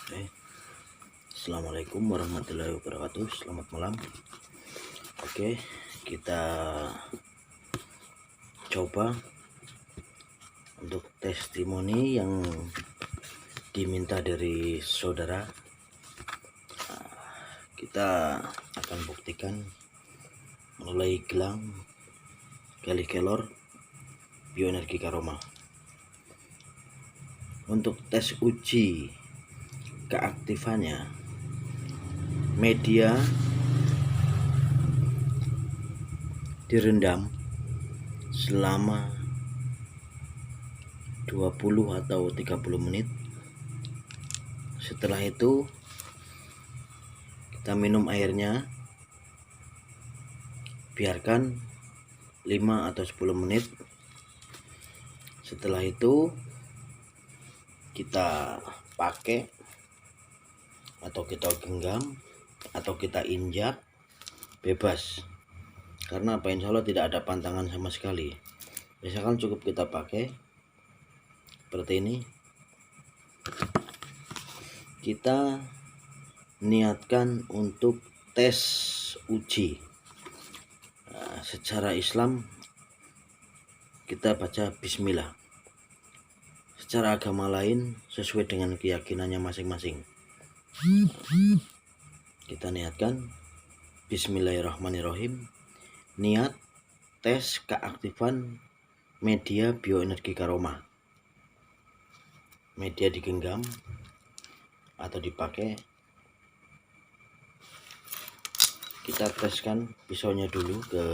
Oke. Assalamualaikum warahmatullahi wabarakatuh. Selamat malam. Oke, kita coba untuk testimoni yang diminta dari saudara. Kita akan buktikan melalui gelang Galih Kelor Bioenergi Karoma. Untuk tes uji keaktifannya, media direndam selama 20 atau 30 menit. Setelah itu kita minum airnya, biarkan 5 atau 10 menit. Setelah itu kita pakai atau kita genggam atau kita injak, bebas. Karena apa, insya Allah tidak ada pantangan sama sekali. Misalkan cukup kita pakai seperti ini. Kita niatkan untuk tes uji. Secara Islam kita baca bismillah. Secara agama lain sesuai dengan keyakinannya masing-masing. Kita niatkan bismillahirrahmanirrahim. Niat tes keaktifan media bioenergi Karoma. Media digenggam atau dipakai. Kita teskan pisaunya dulu ke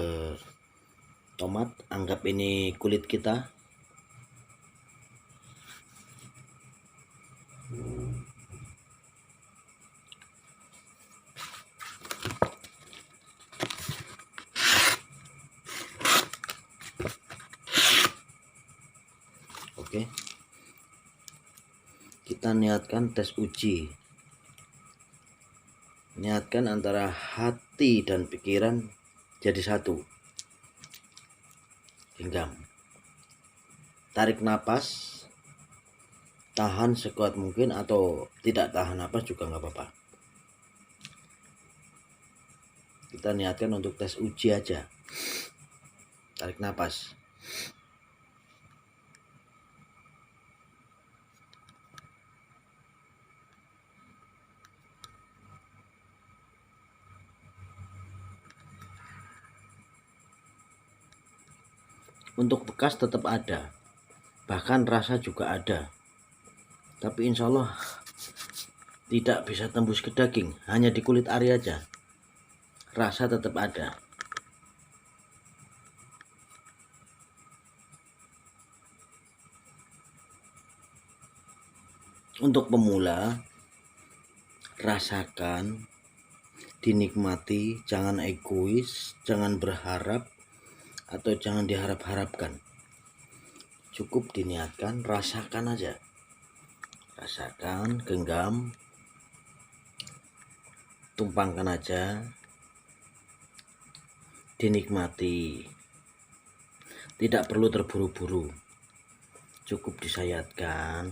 tomat. Anggap ini kulit kita. Oke. Kita niatkan tes uji. Niatkan antara hati dan pikiran jadi satu. Genggam. Tarik napas. Tahan sekuat mungkin atau tidak tahan napas juga nggak apa-apa. Kita niatkan untuk tes uji aja. Tarik napas. Untuk bekas tetap ada, bahkan rasa juga ada, tapi insya Allah tidak bisa tembus ke daging, hanya di kulit ari aja. Rasa tetap ada. Untuk pemula, rasakan, dinikmati, jangan egois, jangan berharap atau jangan diharap-harapkan. Cukup diniatkan, rasakan aja. Rasakan, genggam, tumpangkan aja, dinikmati. Tidak perlu terburu-buru, cukup disayatkan,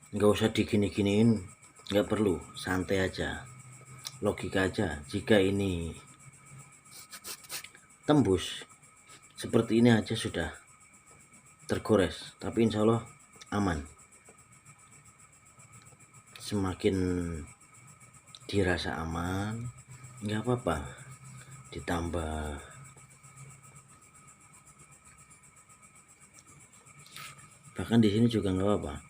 nggak usah digini-giniin, nggak perlu, santai aja, logika aja. Jika ini tembus seperti ini aja sudah tergores, tapi insya Allah aman. Semakin dirasa aman, nggak apa-apa, ditambah bahkan di sini juga nggak apa-apa.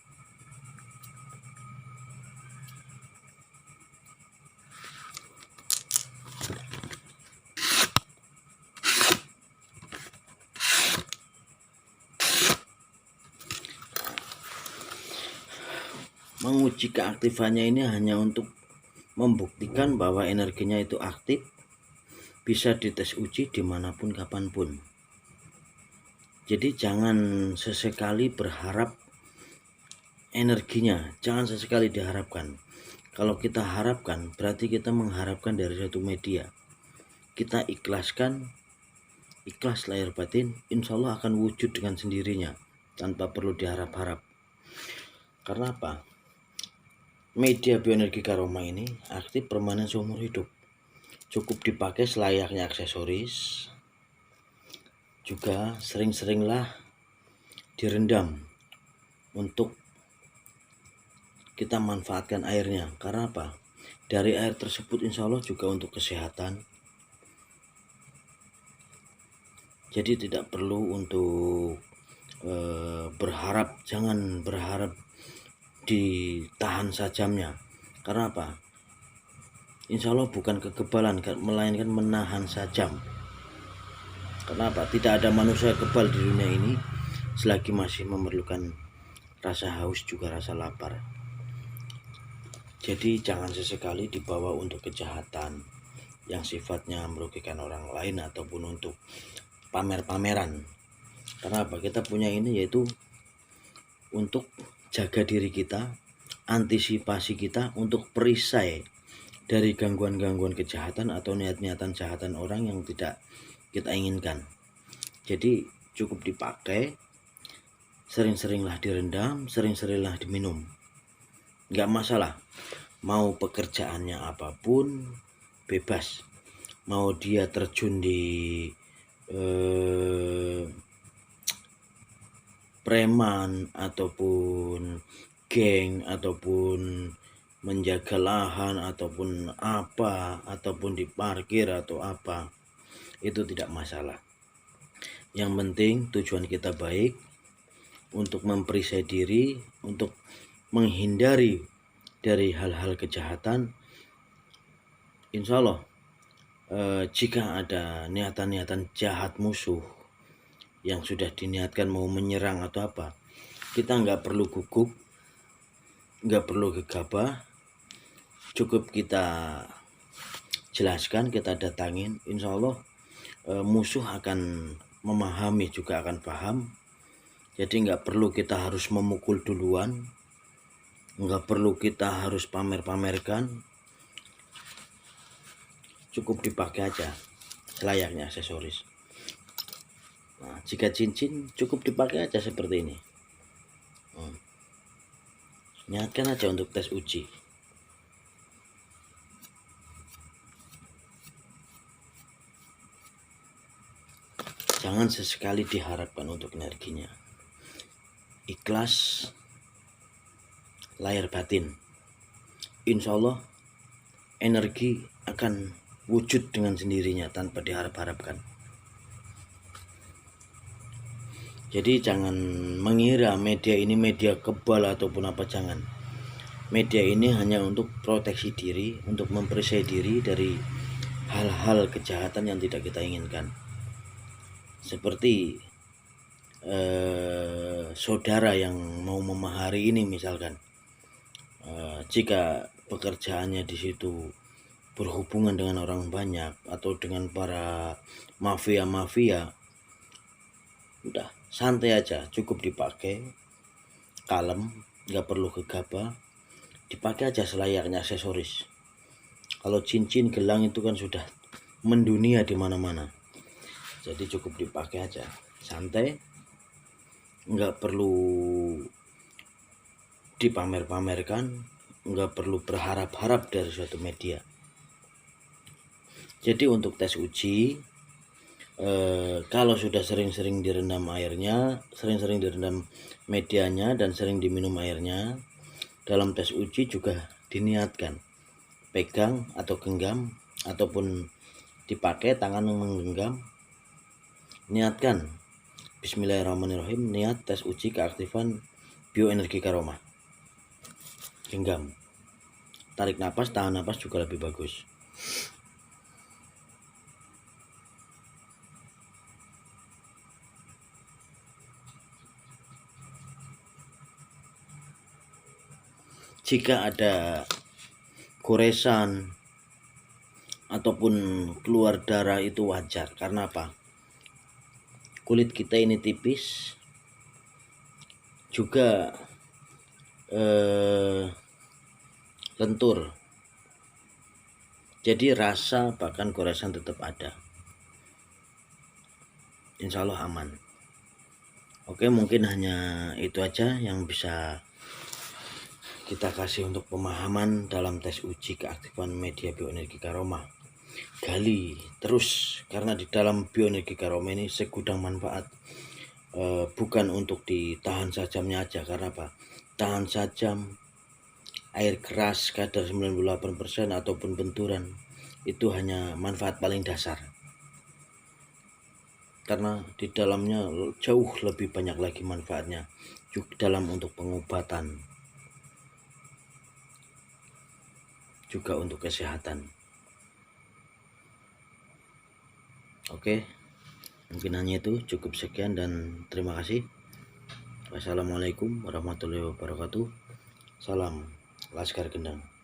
Menguji keaktifannya ini hanya untuk membuktikan bahwa energinya itu aktif, bisa dites uji dimanapun kapanpun. Jadi jangan sesekali berharap energinya, jangan sesekali diharapkan. Kalau kita harapkan berarti kita mengharapkan dari satu media. Kita ikhlaskan, ikhlas lahir batin, insya Allah akan wujud dengan sendirinya tanpa perlu diharap-harap. Karena apa? Media bioenergi Karoma ini aktif permanen seumur hidup. Cukup dipakai selayaknya aksesoris. Juga sering-seringlah direndam untuk kita manfaatkan airnya. Karena apa? Dari air tersebut insya Allah juga untuk kesehatan. Jadi tidak perlu untuk berharap, jangan berharap ditahan sajamnya. Karena apa? Insya Allah bukan kekebalan, melainkan menahan sajam. Kenapa? Tidak ada manusia kebal di dunia ini selagi masih memerlukan rasa haus juga rasa lapar. Jadi jangan sesekali dibawa untuk kejahatan yang sifatnya merugikan orang lain ataupun untuk pamer-pameran. Karena apa? Kita punya ini yaitu untuk jaga diri kita, antisipasi kita untuk perisai dari gangguan-gangguan kejahatan atau niat-niatan kejahatan orang yang tidak kita inginkan. Jadi cukup dipakai, sering-seringlah direndam, sering-seringlah diminum. Nggak masalah, mau pekerjaannya apapun bebas. Mau dia terjun di preman ataupun geng ataupun menjaga lahan ataupun apa ataupun di parkir atau apa, itu tidak masalah. Yang penting tujuan kita baik untuk memperisai diri, untuk menghindari dari hal-hal kejahatan. Insya Allah jika ada niatan-niatan jahat musuh yang sudah diniatkan mau menyerang atau apa, kita nggak perlu gugup, nggak perlu gegabah, cukup kita jelaskan, kita datangin. Insya Allah musuh akan memahami, juga akan paham. Jadi nggak perlu kita harus memukul duluan, nggak perlu kita harus pamer-pamerkan, cukup dipakai aja selayaknya aksesoris. Nah, jika cincin cukup dipakai aja seperti ini. Niatkan aja untuk tes uji. Jangan sesekali diharapkan untuk energinya. Ikhlas, lahir batin. Insya Allah energi akan wujud dengan sendirinya tanpa diharap-harapkan. Jadi jangan mengira media ini media kebal ataupun apa, jangan. Media ini hanya untuk proteksi diri, untuk memperisai diri dari hal-hal kejahatan yang tidak kita inginkan. Seperti saudara yang mau memahari ini misalkan, jika pekerjaannya di situ berhubungan dengan orang banyak atau dengan para mafia-mafia, udah santai aja, cukup dipakai, kalem, nggak perlu gegabah, dipakai aja selayaknya aksesoris. Kalau cincin, gelang itu kan sudah mendunia di mana-mana. Jadi cukup dipakai aja, santai, nggak perlu dipamer-pamerkan, nggak perlu berharap-harap dari suatu media. Jadi untuk tes uji, kalau sudah sering-sering direndam airnya, sering-sering direndam medianya dan sering diminum airnya, dalam tes uji juga diniatkan pegang atau genggam ataupun dipakai tangan yang menggenggam, niatkan Bismillahirrahmanirrahim, niat tes uji keaktifan bioenergi Karoma. Genggam, tarik napas, tahan napas juga lebih bagus. Jika ada goresan ataupun keluar darah itu wajar. Karena apa? Kulit kita ini tipis, juga lentur. Jadi rasa bahkan goresan tetap ada. Insya Allah aman. Oke, mungkin hanya itu aja yang bisa kita kasih untuk pemahaman dalam tes uji keaktifan media bioenergi Karoma. Gali terus, karena di dalam bioenergi Karoma ini segudang manfaat. Bukan untuk ditahan sajamnya aja, karena apa? Tahan sajam, air keras kadar 98% ataupun benturan itu hanya manfaat paling dasar, karena di dalamnya jauh lebih banyak lagi manfaatnya juga dalam untuk pengobatan, juga untuk kesehatan. Oke, mungkin hanya itu, cukup sekian dan terima kasih. Wassalamualaikum warahmatullahi wabarakatuh. Salam Laskar Gendang.